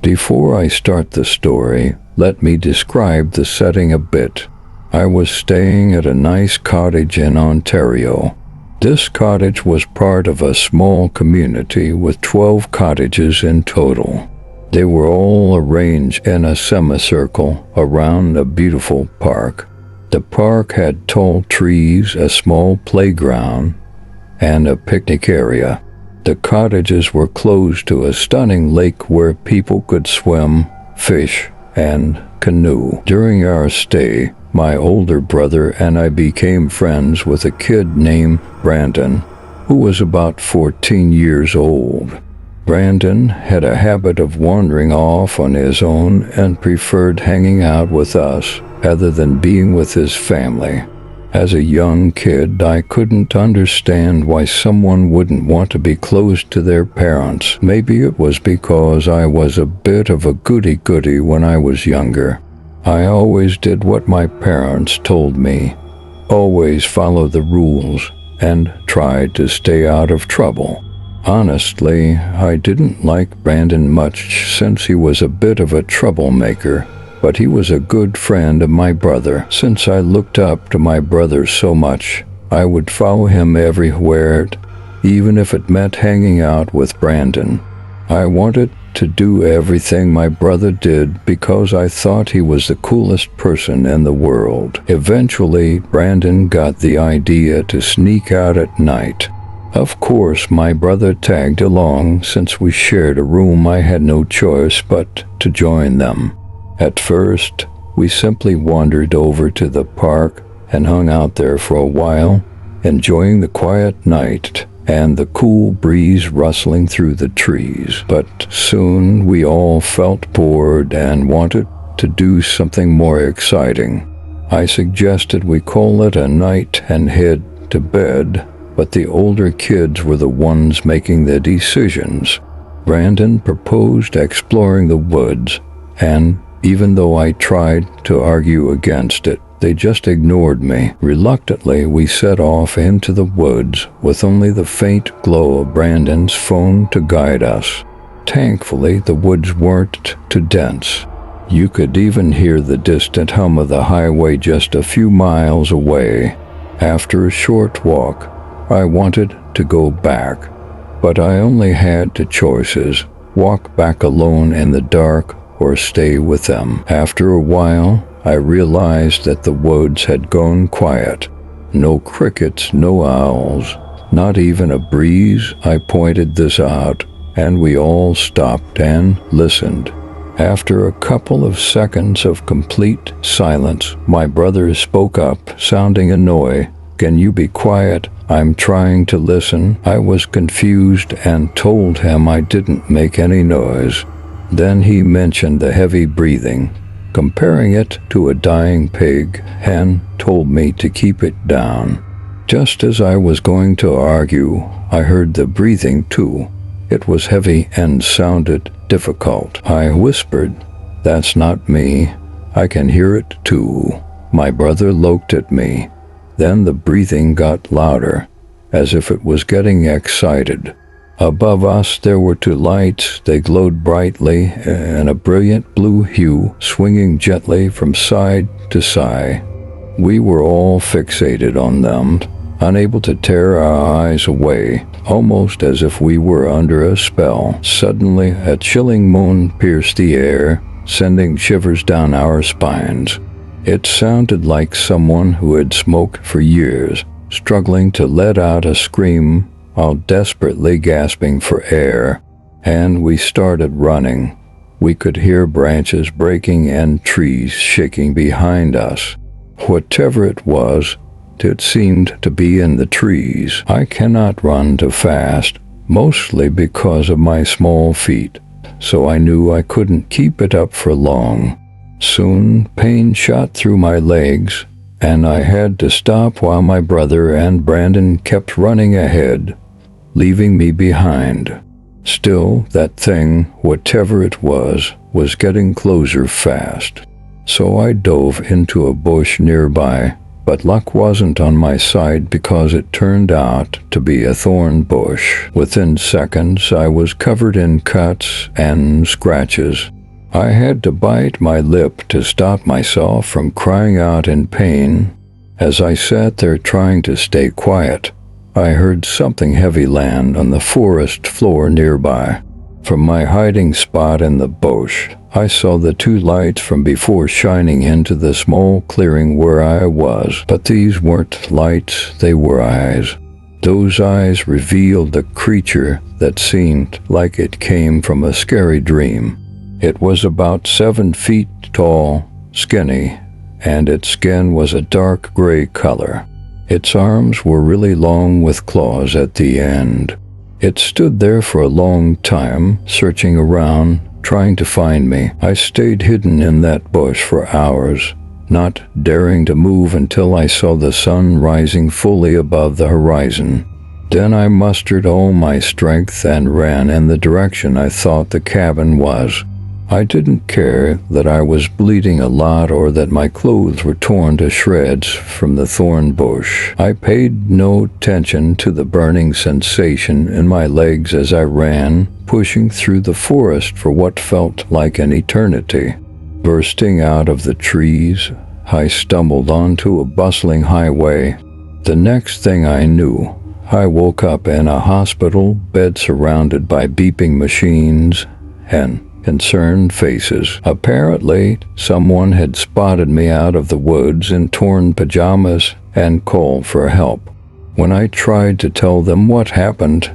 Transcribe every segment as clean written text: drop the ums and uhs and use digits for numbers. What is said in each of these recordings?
Before I start the story, let me describe the setting a bit. I was staying at a nice cottage in Ontario. This cottage was part of a small community with 12 cottages in total. They were all arranged in a semicircle around a beautiful park. The park had tall trees, a small playground, and a picnic area. The cottages were close to a stunning lake where people could swim, fish, and canoe. During our stay, my older brother and I became friends with a kid named Brandon, who was about 14 years old. Brandon had a habit of wandering off on his own and preferred hanging out with us rather than being with his family. As a young kid, I couldn't understand why someone wouldn't want to be close to their parents. Maybe it was because I was a bit of a goody-goody when I was younger. I always did what my parents told me, always follow the rules, and tried to stay out of trouble. Honestly, I didn't like Brandon much since he was a bit of a troublemaker, but he was a good friend of my brother. Since I looked up to my brother so much, I would follow him everywhere, even if it meant hanging out with Brandon. I wanted to do everything my brother did because I thought he was the coolest person in the world. Eventually, Brandon got the idea to sneak out at night. Of course, my brother tagged along. Since we shared a room, I had no choice but to join them. At first, we simply wandered over to the park and hung out there for a while, enjoying the quiet night and the cool breeze rustling through the trees. But soon we all felt bored and wanted to do something more exciting. I suggested we call it a night and head to bed, but the older kids were the ones making the decisions. Brandon proposed exploring the woods, and even though I tried to argue against it, they just ignored me. Reluctantly, we set off into the woods with only the faint glow of Brandon's phone to guide us. Thankfully, the woods weren't too dense. You could even hear the distant hum of the highway just a few miles away. After a short walk, I wanted to go back, but I only had two choices: walk back alone in the dark or stay with them. After a while, I realized that the woods had gone quiet. No crickets, no owls, not even a breeze. I pointed this out, and we all stopped and listened. After a couple of seconds of complete silence, my brother spoke up, sounding annoyed. "Can you be quiet? I'm trying to listen." I was confused and told him I didn't make any noise. Then he mentioned the heavy breathing, comparing it to a dying pig, and told me to keep it down. Just as I was going to argue, I heard the breathing too. It was heavy and sounded difficult. I whispered, "That's not me. I can hear it too." My brother looked at me. Then the breathing got louder, as if it was getting excited. Above us there were two lights. They glowed brightly in a brilliant blue hue, swinging gently from side to side. We were all fixated on them, unable to tear our eyes away, almost as if we were under a spell. Suddenly, a chilling moan pierced the air, sending shivers down our spines. It sounded like someone who had smoked for years, struggling to let out a scream while desperately gasping for air, and we started running. We could hear branches breaking and trees shaking behind us. Whatever it was, it seemed to be in the trees. I cannot run too fast, mostly because of my small feet, so I knew I couldn't keep it up for long. Soon, pain shot through my legs, and I had to stop while my brother and Brandon kept running ahead, leaving me behind. Still, that thing, whatever it was getting closer fast. So I dove into a bush nearby, but luck wasn't on my side because it turned out to be a thorn bush. Within seconds, I was covered in cuts and scratches. I had to bite my lip to stop myself from crying out in pain. As I sat there trying to stay quiet, I heard something heavy land on the forest floor nearby. From my hiding spot in the bush, I saw the two lights from before shining into the small clearing where I was. But these weren't lights, they were eyes. Those eyes revealed a creature that seemed like it came from a scary dream. It was about 7 feet tall, skinny, and its skin was a dark gray color. Its arms were really long with claws at the end. It stood there for a long time, searching around, trying to find me. I stayed hidden in that bush for hours, not daring to move until I saw the sun rising fully above the horizon. Then I mustered all my strength and ran in the direction I thought the cabin was. I didn't care that I was bleeding a lot or that my clothes were torn to shreds from the thorn bush. I paid no attention to the burning sensation in my legs as I ran, pushing through the forest for what felt like an eternity. Bursting out of the trees, I stumbled onto a bustling highway. The next thing I knew, I woke up in a hospital bed surrounded by beeping machines and concerned faces. Apparently, someone had spotted me out of the woods in torn pajamas and called for help. When I tried to tell them what happened,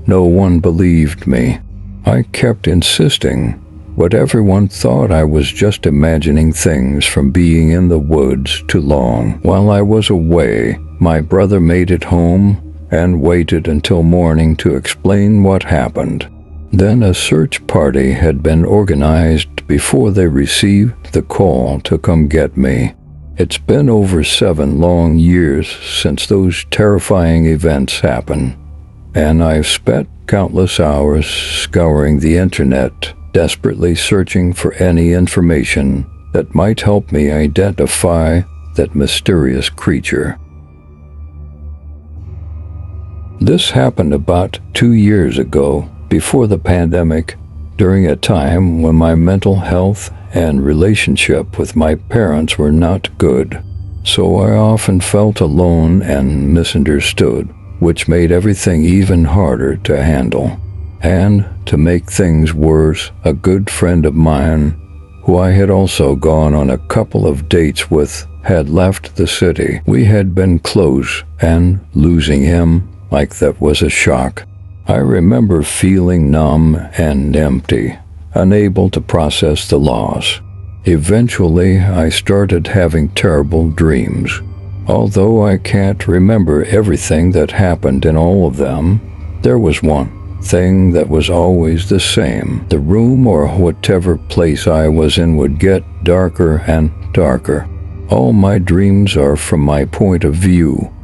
no one believed me. I kept insisting, but everyone thought I was just imagining things from being in the woods too long. While I was away, my brother made it home and waited until morning to explain what happened. Then a search party had been organized before they received the call to come get me. It's been over 7 long years since those terrifying events happened, and I've spent countless hours scouring the internet, desperately searching for any information that might help me identify that mysterious creature. This happened about 2 years ago, before the pandemic, during a time when my mental health and relationship with my parents were not good. So I often felt alone and misunderstood, which made everything even harder to handle. And to make things worse, a good friend of mine, who I had also gone on a couple of dates with, had left the city. We had been close, and losing him, like that was a shock. I remember feeling numb and empty, unable to process the loss. Eventually, I started having terrible dreams. Although I can't remember everything that happened in all of them, there was one thing that was always the same. The room or whatever place I was in would get darker and darker. All my dreams are from my point of view,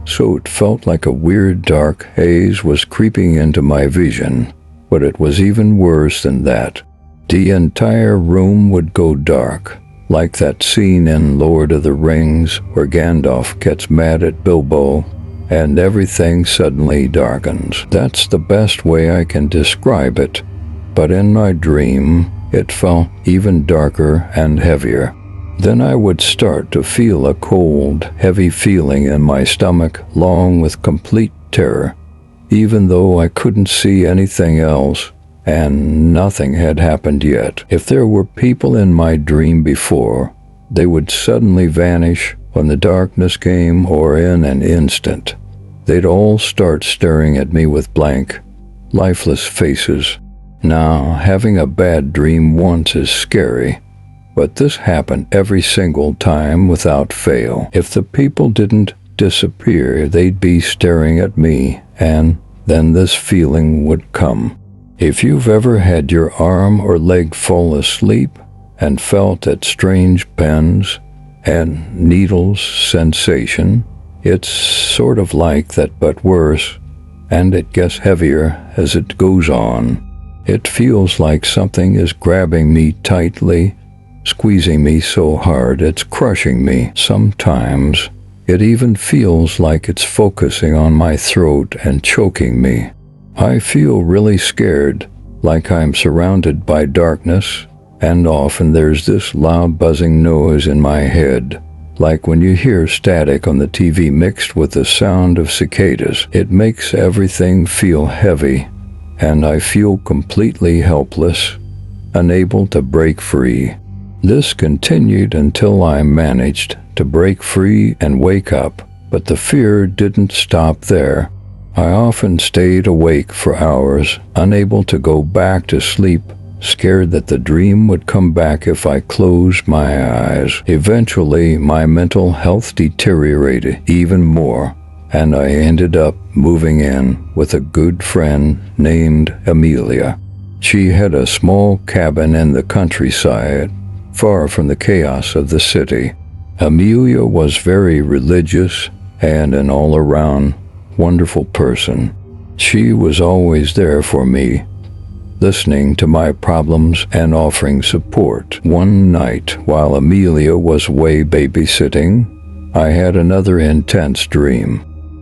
so it felt like a weird dark haze was creeping into my vision. But it was even worse than that. The entire room would go dark, like that scene in Lord of the Rings where Gandalf gets mad at Bilbo and everything suddenly darkens. That's the best way I can describe it, but in my dream, it felt even darker and heavier. Then I would start to feel a cold, heavy feeling in my stomach, along with complete terror, even though I couldn't see anything else, and nothing had happened yet. If there were people in my dream before, they would suddenly vanish when the darkness came, or in an instant. They'd all start staring at me with blank, lifeless faces. Now, having a bad dream once is scary, but this happened every single time without fail. If the people didn't disappear, they'd be staring at me, and then this feeling would come. If you've ever had your arm or leg fall asleep and felt that strange pins and needles sensation, it's sort of like that but worse, and it gets heavier as it goes on. It feels like something is grabbing me tightly, squeezing me so hard it's crushing me. Sometimes it even feels like it's focusing on my throat and choking me. I feel really scared, like I'm surrounded by darkness, and often there's this loud buzzing noise in my head, like when you hear static on the TV mixed with the sound of cicadas. It makes everything feel heavy, and I feel completely helpless, unable to break free. This continued until I managed to break free and wake up, but the fear didn't stop there. I often stayed awake for hours, unable to go back to sleep, scared that the dream would come back if I closed my eyes. Eventually, my mental health deteriorated even more, and I ended up moving in with a good friend named Amelia. She had a small cabin in the countryside, far from the chaos of the city. Amelia was very religious and an all-around wonderful person. She was always there for me, listening to my problems and offering support. One night, while Amelia was away babysitting, I had another intense dream.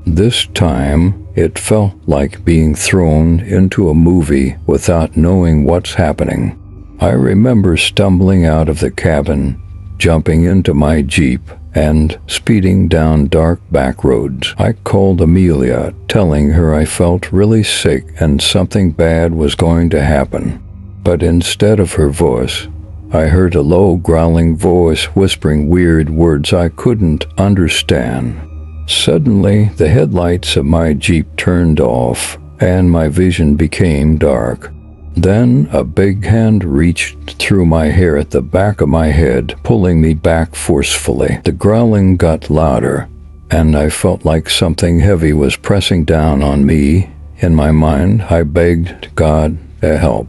This time, it felt like being thrown into a movie without knowing what's happening. I remember stumbling out of the cabin, jumping into my Jeep, and speeding down dark back roads. I called Amelia, telling her I felt really sick and something bad was going to happen. But instead of her voice, I heard a low growling voice whispering weird words I couldn't understand. Suddenly, the headlights of my Jeep turned off, and my vision became dark. Then a big hand reached through my hair at the back of my head, pulling me back forcefully. The growling got louder, and I felt like something heavy was pressing down on me. In my mind, I begged God to help.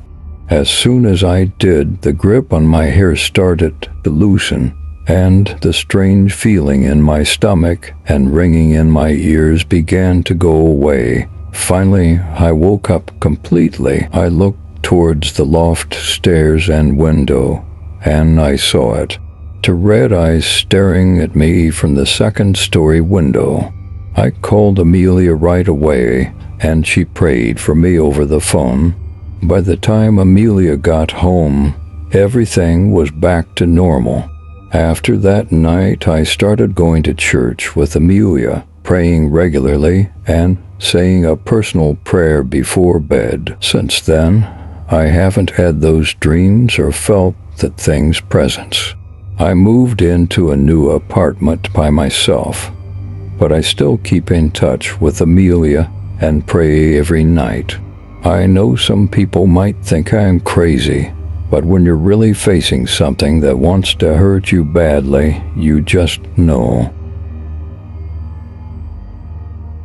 As soon as I did, the grip on my hair started to loosen, and the strange feeling in my stomach and ringing in my ears began to go away. Finally, I woke up completely. I looked towards the loft stairs and window, and I saw it. Two red eyes staring at me from the second-story window. I called Amelia right away, and she prayed for me over the phone. By the time Amelia got home, everything was back to normal. After that night, I started going to church with Amelia, praying regularly and saying a personal prayer before bed. Since then, I haven't had those dreams or felt that thing's presence. I moved into a new apartment by myself, but I still keep in touch with Amelia and pray every night. I know some people might think I'm crazy, but when you're really facing something that wants to hurt you badly, you just know.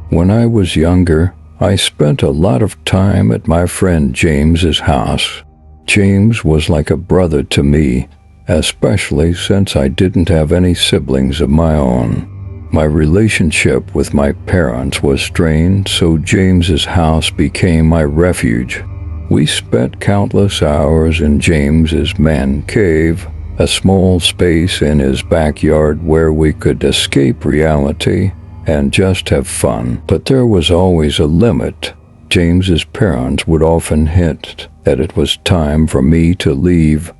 When I was younger, I spent a lot of time at my friend James's house. James was like a brother to me, especially since I didn't have any siblings of my own. My relationship with my parents was strained, so James's house became my refuge. We spent countless hours in James's man cave, a small space in his backyard where we could escape reality and just have fun. But there was always a limit. James's parents would often hint that it was time for me to leave,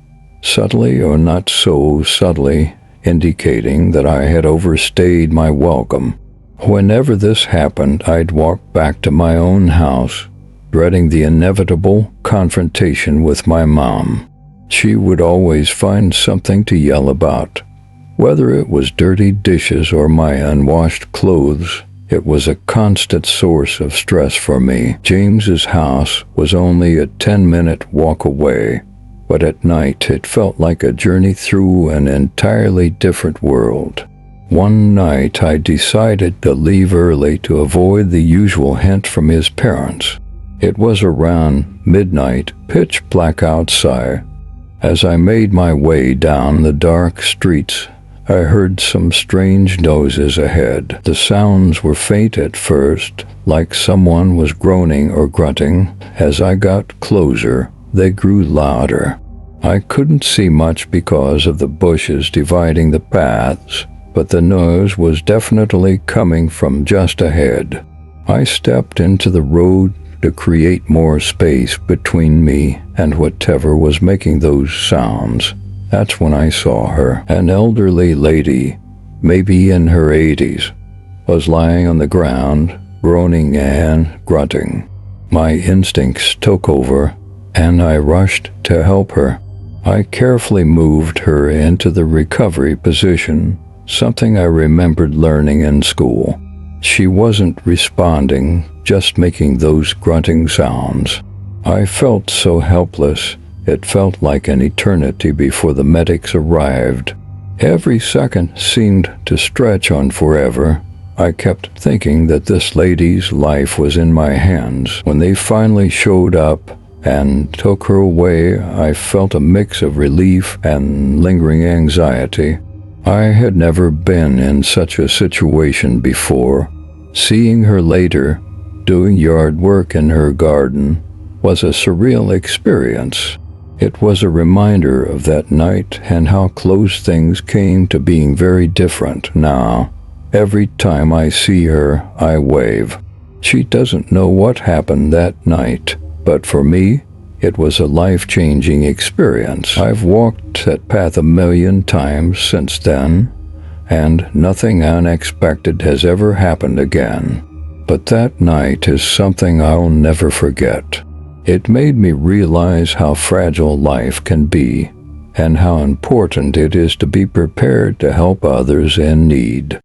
subtly or not so subtly, indicating that I had overstayed my welcome. Whenever this happened, I'd walk back to my own house, dreading the inevitable confrontation with my mom. She would always find something to yell about. Whether it was dirty dishes or my unwashed clothes, it was a constant source of stress for me. James's house was only a 10-minute walk away, but at night it felt like a journey through an entirely different world. One night I decided to leave early to avoid the usual hint from his parents. It was around midnight, pitch black outside. As I made my way down the dark streets, I heard some strange noises ahead. The sounds were faint at first, like someone was groaning or grunting. As I got closer, they grew louder. I couldn't see much because of the bushes dividing the paths, but the noise was definitely coming from just ahead. I stepped into the road to create more space between me and whatever was making those sounds. That's when I saw her. An elderly lady, maybe in her 80s, was lying on the ground, groaning and grunting. My instincts took over, and I rushed to help her. I carefully moved her into the recovery position, something I remembered learning in school. She wasn't responding, just making those grunting sounds. I felt so helpless, it felt like an eternity before the medics arrived. Every second seemed to stretch on forever. I kept thinking that this lady's life was in my hands. When they finally showed up and took her away, I felt a mix of relief and lingering anxiety. I had never been in such a situation before. Seeing her later, doing yard work in her garden, was a surreal experience. It was a reminder of that night and how close things came to being very different now. Every time I see her, I wave. She doesn't know what happened that night, but for me, it was a life-changing experience. I've walked that path a million times since then, and nothing unexpected has ever happened again. But that night is something I'll never forget. It made me realize how fragile life can be, and how important it is to be prepared to help others in need.